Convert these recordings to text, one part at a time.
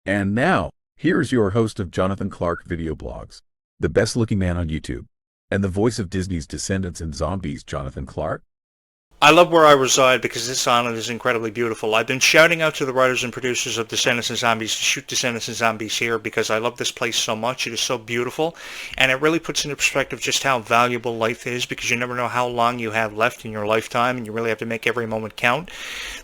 And now, here's your host of Jonathan Clarke Video Blogs, the best-looking man on YouTube, and the voice of Disney's Descendants and Zombies, Jonathan Clarke. I love where I reside because this island is incredibly beautiful. I've been shouting out to the writers and producers of Descendants and Zombies to shoot Descendants and Zombies here because I love this place so much. It is so beautiful, and it really puts into perspective just how valuable life is, because you never know how long you have left in your lifetime, and you really have to make every moment count.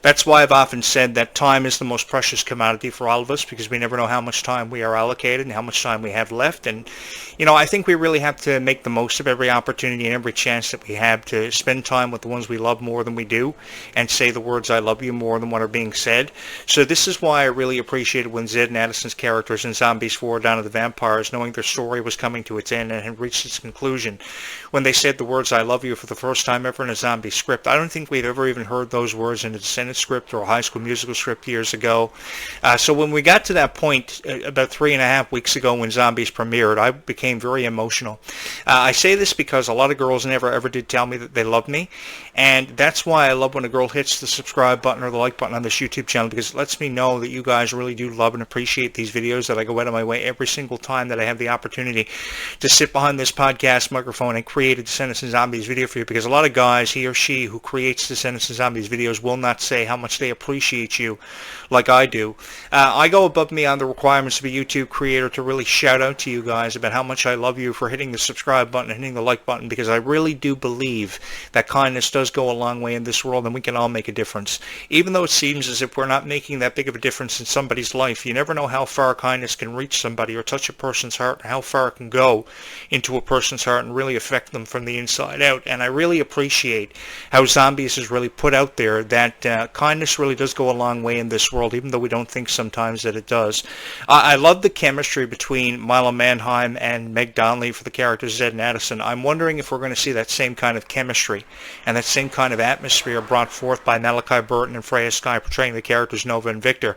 That's why I've often said that time is the most precious commodity for all of us, because we never know how much time we are allocated and how much time we have left. And I think we really have to make the most of every opportunity and every chance that we have to spend time with the ones we love more than we do, and say the words "I love you" more than what are being said. So this is why I really appreciated when Zed and Addison's characters in Zombies 4: Dawn of the Vampires, knowing their story was coming to its end and had reached its conclusion, when they said the words "I love you" for the first time ever in a zombie script. I don't think we've ever even heard those words in a Descendants script or a High School Musical script years ago. So when we got to that point about 3.5 weeks ago when Zombies premiered, I became very emotional. I say this because a lot of girls never ever did tell me that they loved me, and that's why I love when a girl hits the subscribe button or the like button on this YouTube channel, because it lets me know that you guys really do love and appreciate these videos, that I go out of my way every single time that I have the opportunity to sit behind this podcast microphone and create a Descendants and Zombies video for you, because a lot of guys, he or she who creates Descendants and Zombies videos, will not say how much they appreciate you like I do. I go above and beyond the requirements of a YouTube creator to really shout out to you guys about how much I love you for hitting the subscribe button and hitting the like button, because I really do believe that kindness does go a long way in this world, and we can all make a difference. Even though it seems as if we're not making that big of a difference in somebody's life, you never know how far kindness can reach somebody or touch a person's heart, and how far it can go into a person's heart and really affect them from the inside out. And I really appreciate how Zombies has really put out there that kindness really does go a long way in this world, even though we don't think sometimes that it does. I love the chemistry between Milo Manheim and Meg Donnelly for the characters Zed and Addison. I'm wondering if we're going to see that same kind of chemistry and that same kind of atmosphere brought forth by Malachi Burton and Freya Skye portraying the characters Nova and Victor.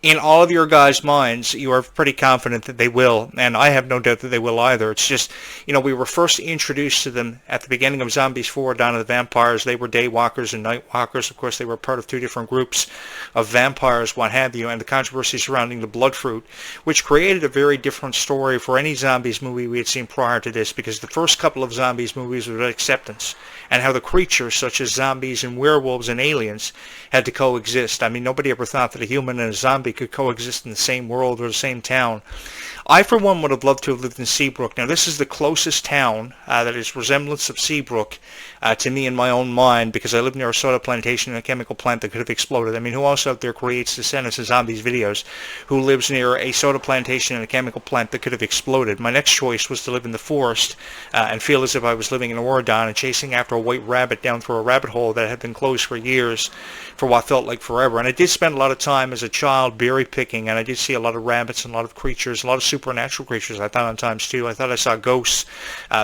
In all of your guys' minds, you are pretty confident that they will, and I have no doubt that they will either. It's just, we were first introduced to them at the beginning of Zombies 4: Dawn of the Vampires. They were day walkers and night walkers. Of course, they were part of two different groups of vampires, what have you, and the controversy surrounding the blood fruit, which created a very different story for any Zombies movie we had seen prior to this, because the first couple of Zombies movies were about acceptance and how the creatures, such as zombies and werewolves and aliens, had to coexist. I mean, nobody ever thought that a human and a zombie could coexist in the same world or the same town. I, for one, would have loved to have lived in Seabrook. Now, this is the closest town that is resemblance of Seabrook to me in my own mind, because I live near a soda plantation and a chemical plant that could have exploded. I mean, who else out there creates Descendants and Zombies videos who lives near a soda plantation and a chemical plant that could have exploded? My next choice was to live in the forest and feel as if I was living in Oregon and chasing after a white rabbit down through a rabbit hole that had been closed for years, for what felt like forever. And I did spend a lot of time as a child berry picking, and I did see a lot of rabbits and a lot of creatures, a lot of supernatural creatures, I thought on times too. I thought I saw ghosts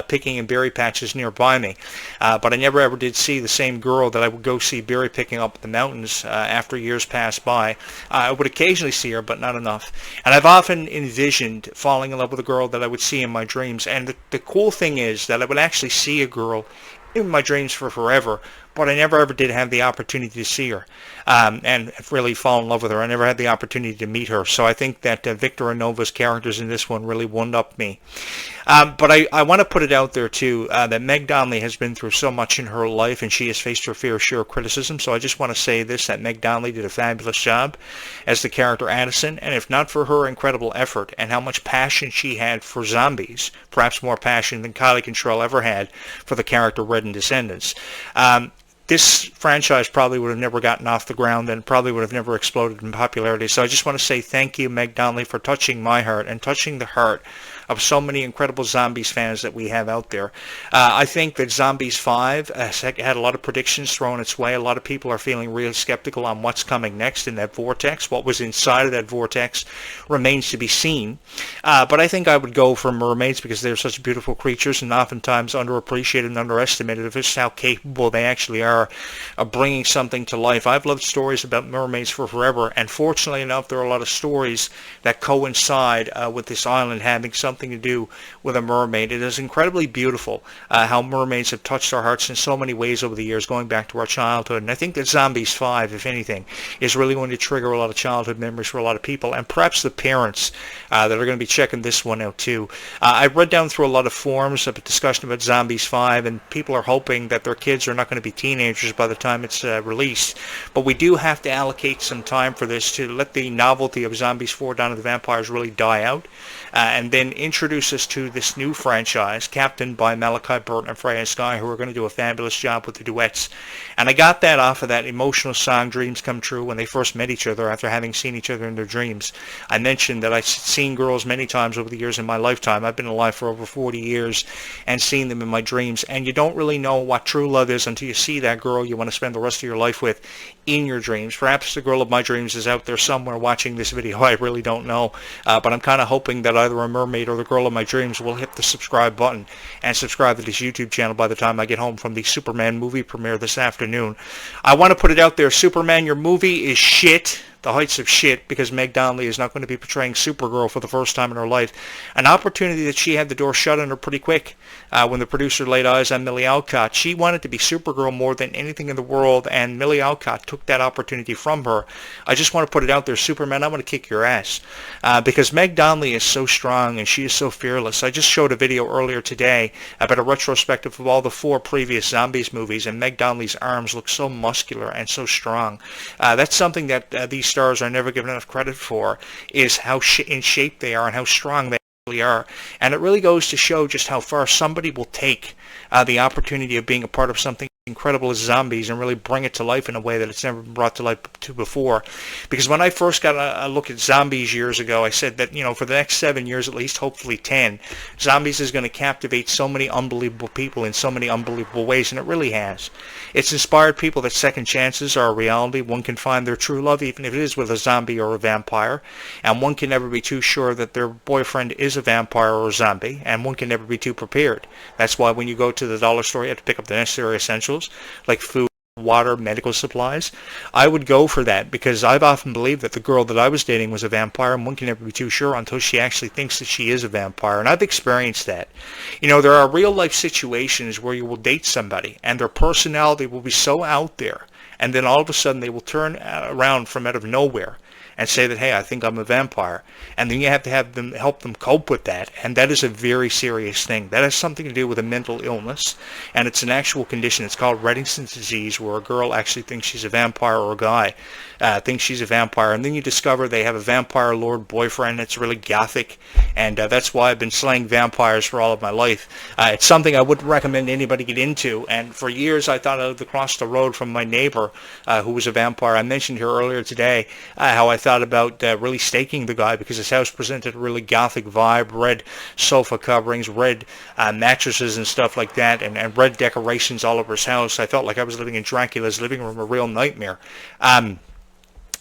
picking in berry patches nearby me. But I never ever did see the same girl that I would go see berry picking up in the mountains after years passed by. I would occasionally see her, but not enough. And I've often envisioned falling in love with a girl that I would see in my dreams. And the cool thing is that I would actually see a girl in my dreams for forever, but I never ever did have the opportunity to see her and really fall in love with her. I never had the opportunity to meet her. So I think that Victor and Nova's characters in this one really one-upped me. But I want to put it out there, too, that Meg Donnelly has been through so much in her life, and she has faced her fair share of criticism. So I just want to say this, that Meg Donnelly did a fabulous job as the character Addison, and if not for her incredible effort and how much passion she had for zombies, perhaps more passion than Kylie Contrell ever had for the character Red in Descendants, this franchise probably would have never gotten off the ground and probably would have never exploded in popularity. So I just want to say thank you, Meg Donnelly, for touching my heart and touching the heart of so many incredible Zombies fans that we have out there. I think that Zombies 5 had a lot of predictions thrown its way. A lot of people are feeling really skeptical on what's coming next in that vortex. What was inside of that vortex remains to be seen. But I think I would go for mermaids, because they're such beautiful creatures and oftentimes underappreciated and underestimated of just how capable they actually are of bringing something to life. I've loved stories about mermaids for forever, and fortunately enough, there are a lot of stories that coincide with this island having something something to do with a mermaid. It is incredibly beautiful how mermaids have touched our hearts in so many ways over the years, going back to our childhood. And I think that Zombies 5, if anything, is really going to trigger a lot of childhood memories for a lot of people, and perhaps the parents that are going to be checking this one out too. I read down through a lot of forums of a discussion about Zombies 5, and people are hoping that their kids are not going to be teenagers by the time it's released. But we do have to allocate some time for this to let the novelty of Zombies 4 Dawn of the Vampires really die out, and then introduce us to this new franchise, captained by Malachi Burton and Freya Sky, who are going to do a fabulous job with the duets. And I got that off of that emotional song, Dreams Come True, when they first met each other after having seen each other in their dreams. I mentioned that I've seen girls many times over the years in my lifetime. I've been alive for over 40 years and seen them in my dreams. And you don't really know what true love is until you see that girl you want to spend the rest of your life with in your dreams. Perhaps the girl of my dreams is out there somewhere watching this video. I really don't know. But I'm kind of hoping that either a mermaid or the girl of my dreams will hit the subscribe button and subscribe to this YouTube channel by the time I get home from the Superman movie premiere this afternoon. I want to put it out there, Superman, your movie is shit. The heights of shit, because Meg Donnelly is not going to be portraying Supergirl for the first time in her life. An opportunity that she had the door shut on her pretty quick when the producer laid eyes on Millie Alcott. She wanted to be Supergirl more than anything in the world, and Millie Alcott took that opportunity from her. I just want to put it out there, Superman, I'm going to kick your ass. Because Meg Donnelly is so strong and she is so fearless. I just showed a video earlier today about a retrospective of all the 4 previous Zombies movies, and Meg Donnelly's arms look so muscular and so strong. That's something that these stars are never given enough credit for, is how in shape they are and how strong they actually are. And it really goes to show just how far somebody will take the opportunity of being a part of something incredible as Zombies and really bring it to life in a way that it's never been brought to life to before. Because when I first got a look at Zombies years ago, I said that, for the next 7 years at least, hopefully 10, Zombies is going to captivate so many unbelievable people in so many unbelievable ways, and it really has. It's inspired people that second chances are a reality. One can find their true love even if it is with a zombie or a vampire, and one can never be too sure that their boyfriend is a vampire or a zombie, and one can never be too prepared. That's why when you go to the dollar store, you have to pick up the necessary essentials like food, water, medical supplies. I would go for that because I've often believed that the girl that I was dating was a vampire, and one can never be too sure until she actually thinks that she is a vampire. And I've experienced that. There are real life situations where you will date somebody and their personality will be so out there, and then all of a sudden they will turn around from out of nowhere and say that, hey, I think I'm a vampire. And then you have to have them help them cope with that. And that is a very serious thing. That has something to do with a mental illness. And it's an actual condition. It's called Redington's disease, where a girl actually thinks she's a vampire, or a guy thinks she's a vampire. And then you discover they have a vampire lord boyfriend that's really gothic. And that's why I've been slaying vampires for all of my life. It's something I wouldn't recommend anybody get into. And for years I thought I lived across the road from my neighbor who was a vampire. I mentioned here earlier today how I thought about really staking the guy because his house presented a really gothic vibe, red sofa coverings, red mattresses and stuff like that, and red decorations all over his house. I felt like I was living in Dracula's living room, a real nightmare. And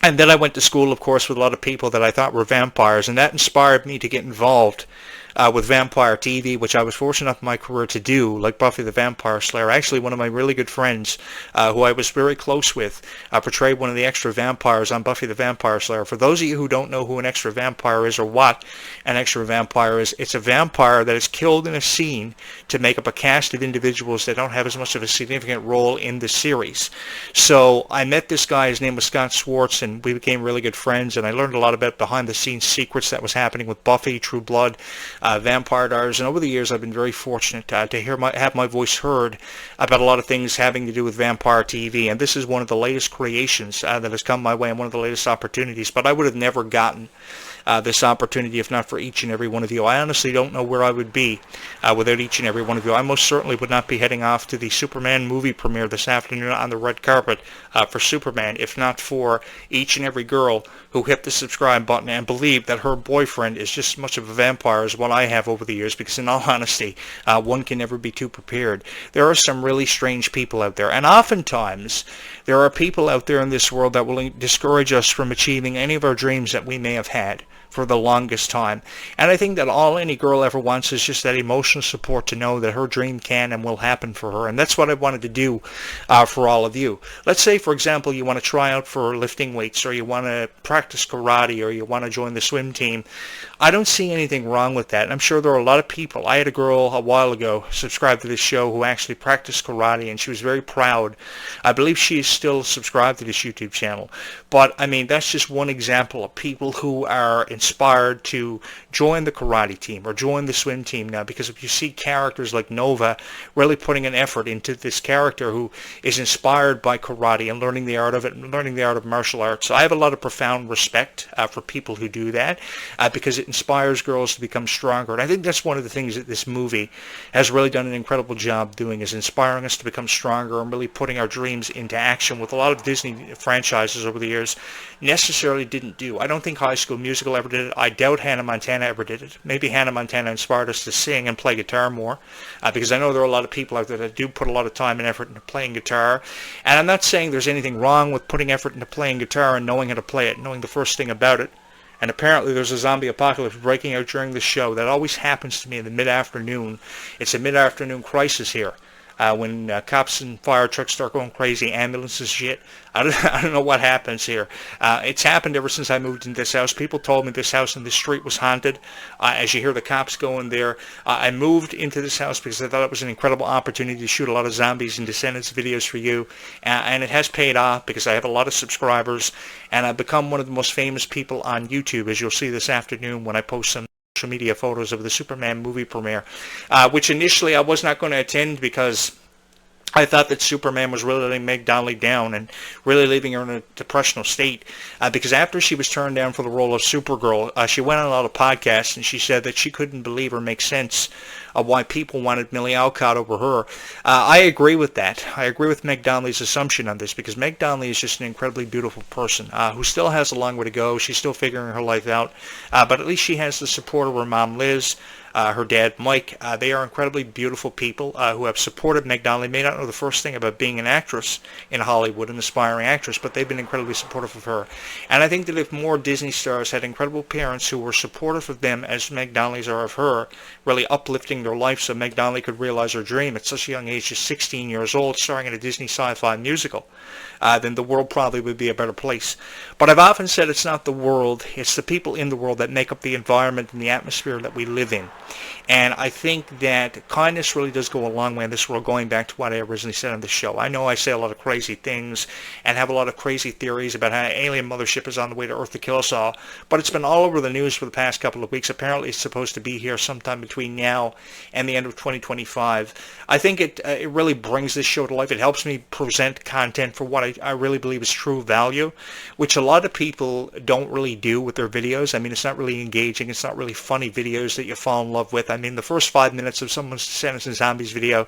then I went to school, of course, with a lot of people that I thought were vampires, and that inspired me to get involved with vampire TV, which I was fortunate enough in my career to do, like Buffy the Vampire Slayer. Actually, one of my really good friends, who I was very close with, portrayed one of the extra vampires on Buffy the Vampire Slayer. For those of you who don't know who an extra vampire is or what an extra vampire is, it's a vampire that is killed in a scene to make up a cast of individuals that don't have as much of a significant role in the series. So I met this guy, his name was Scott Swartz, and we became really good friends, and I learned a lot about behind-the-scenes secrets that was happening with Buffy, True Blood, Vampire Diaries, and over the years I've been very fortunate to have my voice heard about a lot of things having to do with vampire TV, and this is one of the latest creations that has come my way and one of the latest opportunities, but I would have never gotten this opportunity if not for each and every one of you. I honestly don't know where I would be without each and every one of you. I most certainly would not be heading off to the Superman movie premiere this afternoon on the red carpet for Superman if not for each and every girl who hit the subscribe button and believed that her boyfriend is just as much of a vampire as what I have over the years, because in all honesty, one can never be too prepared. There are some really strange people out there, and oftentimes there are people out there in this world that will discourage us from achieving any of our dreams that we may have had. for the longest time. And I think that all any girl ever wants is just that emotional support to know that her dream can and will happen for her. And that's what I wanted to do for all of you. Let's say, for example, you want to try out for lifting weights, or you want to practice karate, or you want to join the swim team. I don't see anything wrong with that. And I'm sure there are a lot of people. I had a girl a while ago subscribe to this show who actually practiced karate, and she was very proud. I believe she is still subscribed to this YouTube channel. But, I mean, that's just one example of people who are inspired to join the karate team or join the swim team now, because if you see characters like Nova really putting an effort into this character who is inspired by karate and learning the art of it and learning the art of martial arts. So I have a lot of profound respect for people who do that because it inspires girls to become stronger. And I think that's one of the things that this movie has really done an incredible job doing, is inspiring us to become stronger and really putting our dreams into action, with a lot of Disney franchises over the years necessarily didn't do. I don't think High School Musical ever did it. I doubt Hannah Montana ever did it. Maybe Hannah Montana inspired us to sing and play guitar more, because I know there are a lot of people out there that do put a lot of time and effort into playing guitar. And I'm not saying there's anything wrong with putting effort into playing guitar and knowing how to play it, knowing the first thing about it. And apparently there's a zombie apocalypse breaking out during the show. That always happens to me in the mid-afternoon. It's a mid-afternoon crisis here. When cops and fire trucks start going crazy, ambulances, shit. I don't know what happens here. It's happened ever since I moved into this house. People told me this house and this street was haunted. As you hear the cops going there, I moved into this house because I thought it was an incredible opportunity to shoot a lot of Zombies and Descendants videos for you. And it has paid off because I have a lot of subscribers. And I've become one of the most famous people on YouTube, as you'll see this afternoon when I post some social media photos of the Superman movie premiere, which initially I was not going to attend because I thought that Superman was really letting Meg Donnelly down and really leaving her in a depressional state, because after she was turned down for the role of Supergirl, she went on a lot of podcasts and she said that she couldn't believe or make sense of why people wanted Millie Alcott over her. I agree with that. I agree with Meg Donnelly's assumption on this, because Meg Donnelly is just an incredibly beautiful person who still has a long way to go. She's still figuring her life out, but at least she has the support of her mom, Liz, her dad, Mike. They are incredibly beautiful people who have supported Meg Donnelly. May not know the first thing about being an actress in Hollywood, an aspiring actress, but they've been incredibly supportive of her. And I think that if more Disney stars had incredible parents who were supportive of them as Meg Donnelly's are of her, really uplifting their life so Meg Donnelly could realize her dream at such a young age, just 16 years old, starring in a Disney sci-fi musical, then the world probably would be a better place. But I've often said it's not the world, it's the people in the world that make up the environment and the atmosphere that we live in. And I think that kindness really does go a long way in this world, going back to what I originally said on the show. I know I say a lot of crazy things and have a lot of crazy theories about how an alien mothership is on the way to Earth to kill us all, but it's been all over the news for the past couple of weeks. Apparently it's supposed to be here sometime between now and the end of 2025. I think it really brings this show to life. It helps me present content for what I really believe is true value, which a lot of people don't really do with their videos. I mean, it's not really engaging. It's not really funny videos that you fall in love with. I mean, the first 5 minutes of someone's Descendants and Zombies video,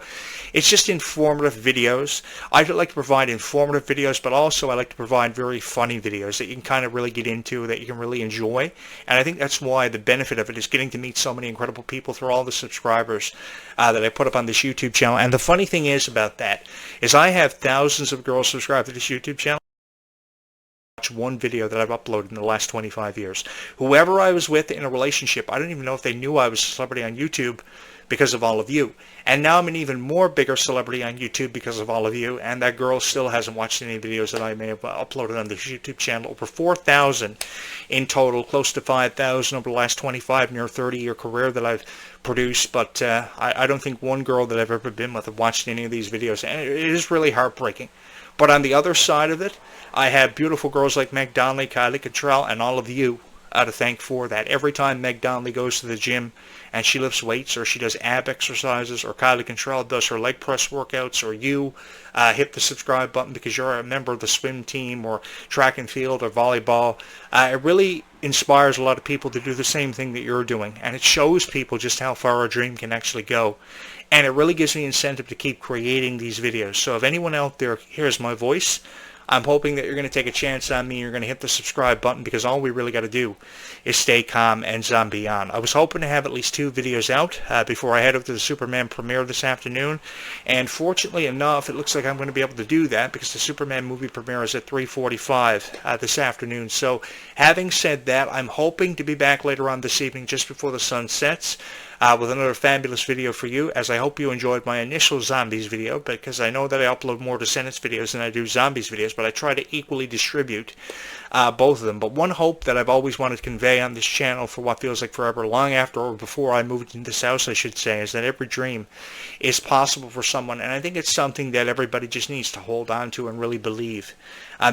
it's just informative videos. I like to provide informative videos, but also I like to provide very funny videos that you can kind of really get into, that you can really enjoy. And I think that's why the benefit of it is getting to meet so many incredible people through all the subscribers that I put up on this YouTube channel. And the funny thing is about that is I have thousands of girls subscribed to this YouTube channel. One video that I've uploaded in the last 25 years. Whoever I was with in a relationship, I don't even know if they knew I was a celebrity on YouTube because of all of you. And now I'm an even more bigger celebrity on YouTube because of all of you, and that girl still hasn't watched any videos that I may have uploaded on this YouTube channel. Over 4,000 in total, close to 5,000 over the last 25, near 30-year career that I've produced, but I don't think one girl that I've ever been with have watched any of these videos, and it is really heartbreaking. But on the other side of it, I have beautiful girls like Meg Donnelly, Kylie Cottrell, and all of you to thank for that. Every time Meg Donnelly goes to the gym and she lifts weights, or she does ab exercises, or Kylie Cottrell does her leg press workouts, or you hit the subscribe button because you're a member of the swim team or track and field or volleyball, it really inspires a lot of people to do the same thing that you're doing. And it shows people just how far a dream can actually go. And it really gives me incentive to keep creating these videos. So if anyone out there hears my voice, I'm hoping that you're going to take a chance on me. You're going to hit the subscribe button, because all we really got to do is stay calm and zombie on. I was hoping to have at least 2 videos out before I head up to the Superman premiere this afternoon, and fortunately enough, it looks like I'm going to be able to do that, because the Superman movie premiere is at 3:45 this afternoon. So having said that, I'm hoping to be back later on this evening just before the sun sets with another fabulous video for you, as I hope you enjoyed my initial Zombies video, because I know that I upload more Descendants videos than I do Zombies videos, but I try to equally distribute both of them. But one hope that I've always wanted to convey on this channel for what feels like forever, long after or before I moved into this house, I should say, is that every dream is possible for someone, and I think it's something that everybody just needs to hold on to and really believe.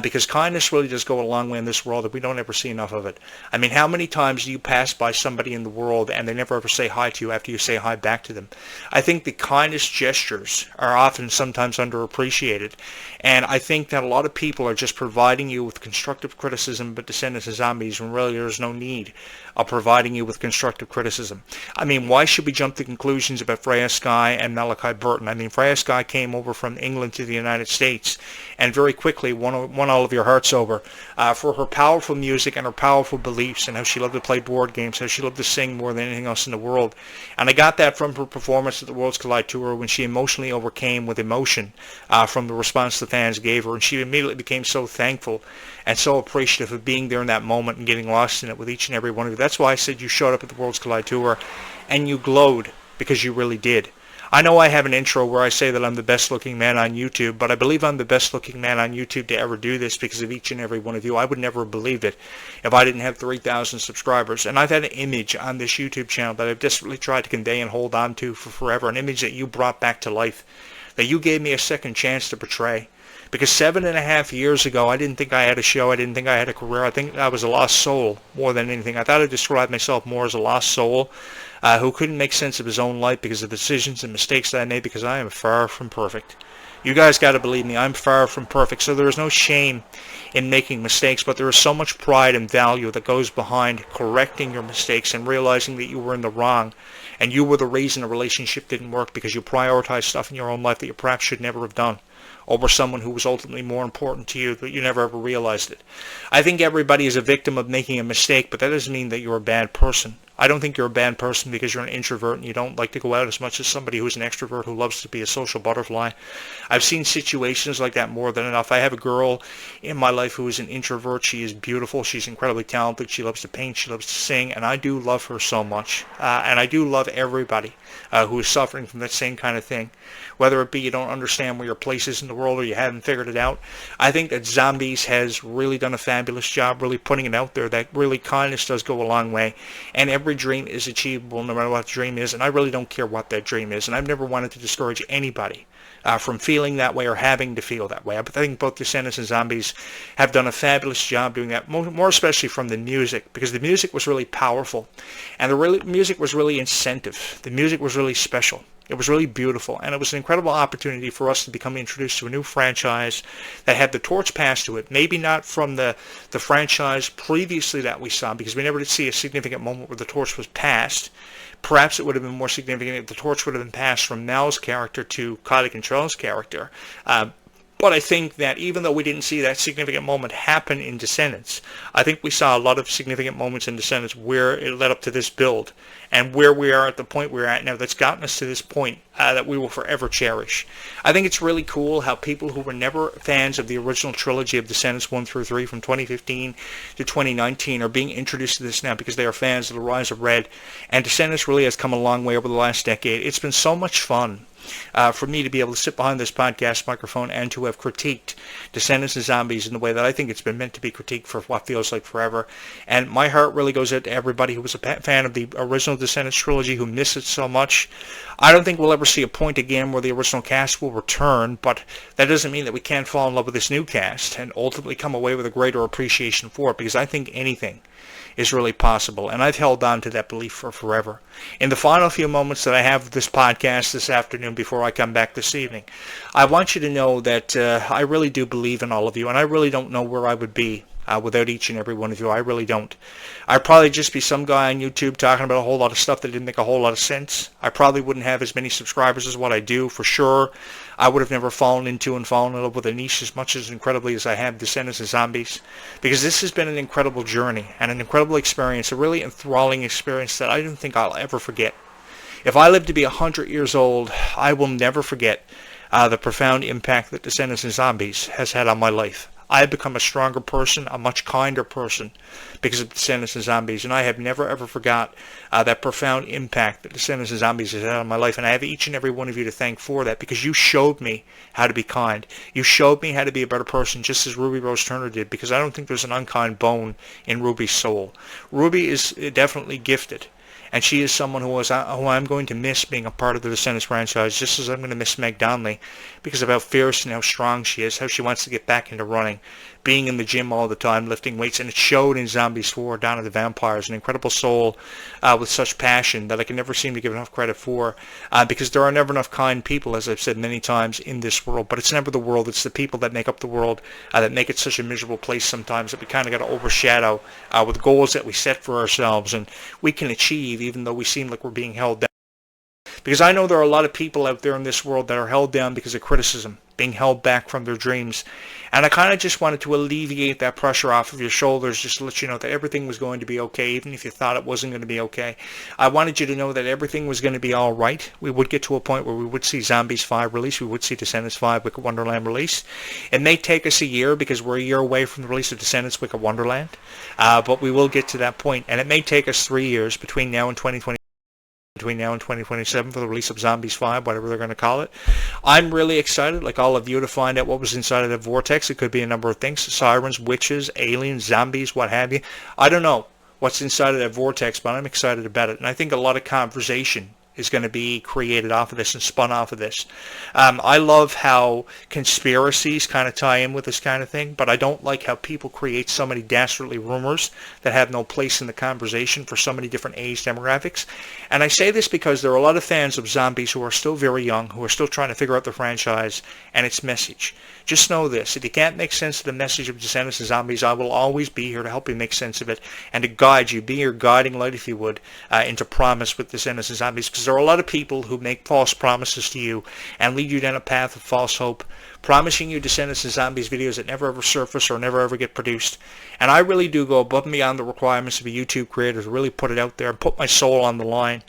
Because kindness really does go a long way in this world, and we don't ever see enough of it. I mean, how many times do you pass by somebody in the world and they never ever say hi to you after you say hi back to them? I think the kindest gestures are often sometimes underappreciated, and I think that a lot of people are just providing you with constructive criticism about Descendants and Zombies when really there's no need of providing you with constructive criticism. I mean, why should we jump to conclusions about Freya Skye and Malachi Burton? I mean, Freya Skye came over from England to the United States and very quickly won all of your hearts over for her powerful music and her powerful beliefs, and how she loved to play board games, how she loved to sing more than anything else in the world. And I got that from her performance at the Worlds Collide Tour, when she emotionally overcame with emotion from the response the fans gave her, and she immediately became so thankful and so appreciative of being there in that moment and getting lost in it with each and every one of you. That's why I said you showed up at the Worlds Collide Tour and you glowed, because you really did. I know I have an intro where I say that I'm the best looking man on YouTube, but I believe I'm the best looking man on YouTube to ever do this because of each and every one of you. I would never have believed it if I didn't have 3,000 subscribers. And I've had an image on this YouTube channel that I've desperately tried to convey and hold on to for forever, an image that you brought back to life, that you gave me a second chance to portray. Because 7.5 years ago, I didn't think I had a show. I didn't think I had a career. I think I was a lost soul more than anything. I thought I described myself more as a lost soul who couldn't make sense of his own life because of the decisions and mistakes that I made, because I am far from perfect. You guys got to believe me, I'm far from perfect, so there is no shame in making mistakes, but there is so much pride and value that goes behind correcting your mistakes and realizing that you were in the wrong and you were the reason a relationship didn't work because you prioritized stuff in your own life that you perhaps should never have done over someone who was ultimately more important to you, but you never ever realized it. I think everybody is a victim of making a mistake, but that doesn't mean that you're a bad person. I don't think you're a bad person because you're an introvert and you don't like to go out as much as somebody who's an extrovert who loves to be a social butterfly. I've seen situations like that more than enough. I have a girl in my life who is an introvert. She is beautiful. She's incredibly talented. She loves to paint. She loves to sing. And I do love her so much. And I do love everybody who is suffering from that same kind of thing. Whether it be you don't understand where your place is in the world or you haven't figured it out. I think that Zombies has really done a fabulous job really putting it out there that really kindness does go a long way. And every dream is achievable no matter what the dream is, and I really don't care what that dream is, and I've never wanted to discourage anybody from feeling that way or having to feel that way. I think both Descendants and Zombies have done a fabulous job doing that, more especially from the music, because the music was really powerful, and the music was really incentive. The music was really special. It was really beautiful, and it was an incredible opportunity for us to become introduced to a new franchise that had the torch passed to it. Maybe not from the franchise previously that we saw, because we never did see a significant moment where the torch was passed. Perhaps it would have been more significant if the torch would have been passed from Mel's character to Kylie Control's character. But I think that even though we didn't see that significant moment happen in Descendants, I think we saw a lot of significant moments in Descendants where it led up to this build, and where we are at the point we're at now that's gotten us to this point that we will forever cherish. I think it's really cool how people who were never fans of the original trilogy of Descendants 1 through 3 from 2015 to 2019 are being introduced to this now because they are fans of The Rise of Red, and Descendants really has come a long way over the last decade. It's been so much fun for me to be able to sit behind this podcast microphone and to have critiqued Descendants and Zombies in the way that I think it's been meant to be critiqued for what feels like forever. And my heart really goes out to everybody who was a fan of the original Descendants trilogy who missed it so much. I don't think we'll ever see a point again where the original cast will return, but that doesn't mean that we can't fall in love with this new cast and ultimately come away with a greater appreciation for it, because I think anything is really possible, and I've held on to that belief for forever. In the final few moments that I have of this podcast this afternoon before I come back this evening, I want you to know that I really do believe in all of you, and I really don't know where I would be without each and every one of you. I really don't. I'd probably just be some guy on YouTube talking about a whole lot of stuff that didn't make a whole lot of sense. I probably wouldn't have as many subscribers as what I do, for sure. I would have never fallen into and fallen in love with a niche as much as incredibly as I have Descendants of Zombies, because this has been an incredible journey and an incredible experience, a really enthralling experience that I don't think I'll ever forget. If I live to be 100 years old, I will never forget the profound impact that Descendants of Zombies has had on my life. I have become a stronger person, a much kinder person because of Descendants of Zombies, and I have never ever forgot that profound impact that Descendants of Zombies has had on my life, and I have each and every one of you to thank for that, because you showed me how to be kind. You showed me how to be a better person, just as Ruby Rose Turner did, because I don't think there's an unkind bone in Ruby's soul. Ruby is definitely gifted. And she is someone who I'm going to miss being a part of the Descendants franchise, just as I'm going to miss Meg Donnelly, because of how fierce and how strong she is, how she wants to get back into running, being in the gym all the time, lifting weights, and it showed in Zombies 4, Dawn of the Vampires, an incredible soul with such passion that I can never seem to give enough credit for, because there are never enough kind people, as I've said many times, in this world, but it's never the world, it's the people that make up the world that make it such a miserable place sometimes that we kind of got to overshadow with goals that we set for ourselves and we can achieve, even though we seem like we're being held down. Because I know there are a lot of people out there in this world that are held down because of criticism, being held back from their dreams. And I kind of just wanted to alleviate that pressure off of your shoulders, just to let you know that everything was going to be okay, even if you thought it wasn't going to be okay. I wanted you to know that everything was going to be all right. We would get to a point where we would see Zombies 5 release. We would see Descendants 5 Wicked Wonderland release. It may take us a year because we're a year away from the release of Descendants Wicked Wonderland. But we will get to that point. And it may take us 3 years between now and 2027 for the release of Zombies 5, whatever they're going to call it. I'm really excited, like all of you, to find out what was inside of the vortex. It could be a number of things: sirens, witches, aliens, zombies, what have you. I don't know what's inside of that vortex, but I'm excited about it. And I think a lot of conversation is going to be created off of this and spun off of this. I love how conspiracies kind of tie in with this kind of thing, but I don't like how people create so many dastardly rumors that have no place in the conversation for so many different age demographics. And I say this because there are a lot of fans of Zombies who are still very young, who are still trying to figure out the franchise and its message. Just know this: if you can't make sense of the message of Descendants of Zombies, I will always be here to help you make sense of it and to guide you, be your guiding light, if you would, into promise with Descendants of Zombies, because there are a lot of people who make false promises to you and lead you down a path of false hope, promising you Descendants of Zombies videos that never ever surface or never ever get produced. And I really do go above and beyond the requirements of a YouTube creator to really put it out there and put my soul on the line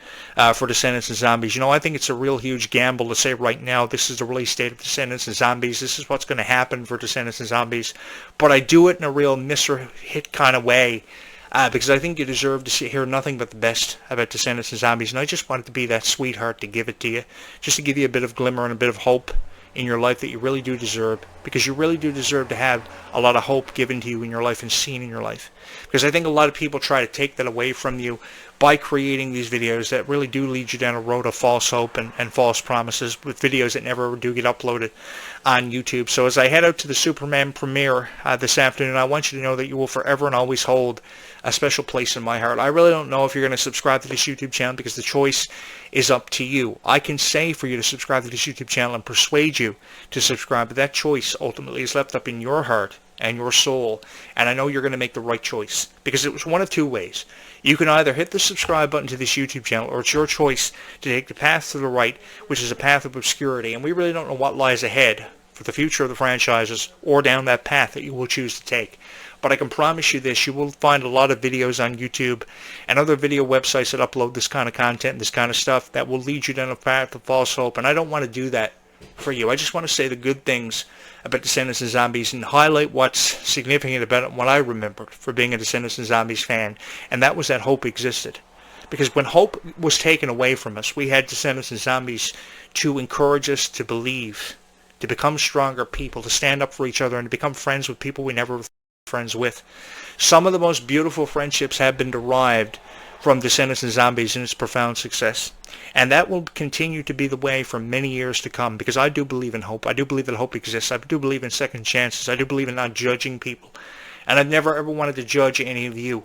for Descendants of Zombies. You know, I think it's a real huge gamble to say right now this is the release date of Descendants of Zombies, this is what's going to happen for Descendants of Zombies, but I do it in a real miss or hit kind of way. Because I think you deserve to hear nothing but the best about Descendants of Zombies, and I just wanted to be that sweetheart to give it to you, just to give you a bit of glimmer and a bit of hope in your life that you really do deserve, because you really do deserve to have a lot of hope given to you in your life and seen in your life. Because I think a lot of people try to take that away from you by creating these videos that really do lead you down a road of false hope and false promises, with videos that never do get uploaded on YouTube. So as I head out to the Superman premiere this afternoon, I want you to know that you will forever and always hold a special place in my heart. I really don't know if you're going to subscribe to this YouTube channel, because the choice is up to you. I can say for you to subscribe to this YouTube channel and persuade you to subscribe, but that choice ultimately is left up in your heart and your soul, and I know you're going to make the right choice, because it was one of two ways. You can either hit the subscribe button to this YouTube channel, or it's your choice to take the path to the right, which is a path of obscurity, and we really don't know what lies ahead for the future of the franchises or down that path that you will choose to take. But I can promise you this: you will find a lot of videos on YouTube and other video websites that upload this kind of content, this kind of stuff, that will lead you down a path of false hope, and I don't want to do that for you. I just want to say the good things about Descendants of Zombies and highlight what's significant about it and what I remembered for being a Descendants of Zombies fan, and that was that hope existed. Because when hope was taken away from us, we had Descendants of Zombies to encourage us to believe, to become stronger people, to stand up for each other, and to become friends with people we never were friends with. Some of the most beautiful friendships have been derived from Descendants of Zombies and its profound success. And that will continue to be the way for many years to come, because I do believe in hope. I do believe that hope exists. I do believe in second chances. I do believe in not judging people. And I've never ever wanted to judge any of you.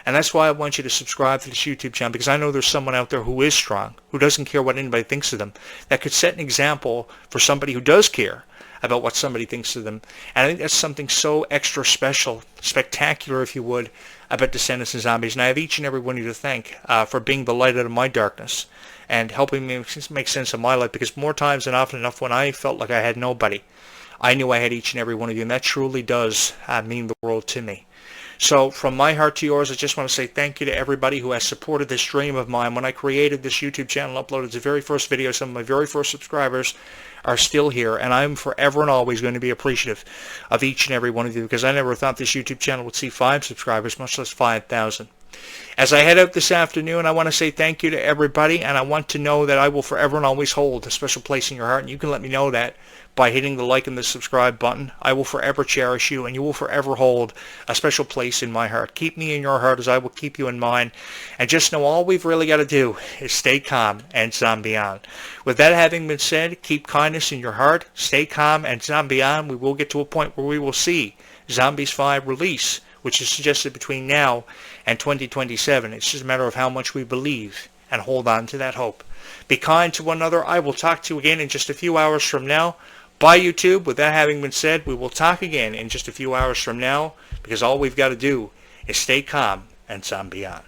And that's why I want you to subscribe to this YouTube channel, because I know there's someone out there who is strong, who doesn't care what anybody thinks of them, that could set an example for somebody who does care about what somebody thinks of them. And I think that's something so extra special, spectacular, if you would, about Descendants and Zombies. And I have each and every one of you to thank for being the light out of my darkness and helping me make sense of my life, because more times than often enough when I felt like I had nobody, I knew I had each and every one of you, and that truly does mean the world to me. So from my heart to yours, I just want to say thank you to everybody who has supported this dream of mine. When I created this YouTube channel, uploaded the very first video, some of my very first subscribers are still here, and I'm forever and always going to be appreciative of each and every one of you, because I never thought this YouTube channel would see 5 subscribers, much less 5,000. As I head out this afternoon, I want to say thank you to everybody, and I want to know that I will forever and always hold a special place in your heart, and you can let me know that by hitting the like and the subscribe button. I will forever cherish you, and you will forever hold a special place in my heart. Keep me in your heart as I will keep you in mine, and just know all we've really got to do is stay calm and zombie on. With that having been said, keep kindness in your heart, stay calm, and zombie on. We will get to a point where we will see Zombies 5 release, which is suggested between now and 2027. It's just a matter of how much we believe and hold on to that hope. Be kind to one another. I will talk to you again in just a few hours from now. Bye, YouTube. With that having been said, we will talk again in just a few hours from now, because all we've got to do is stay calm and zombie on.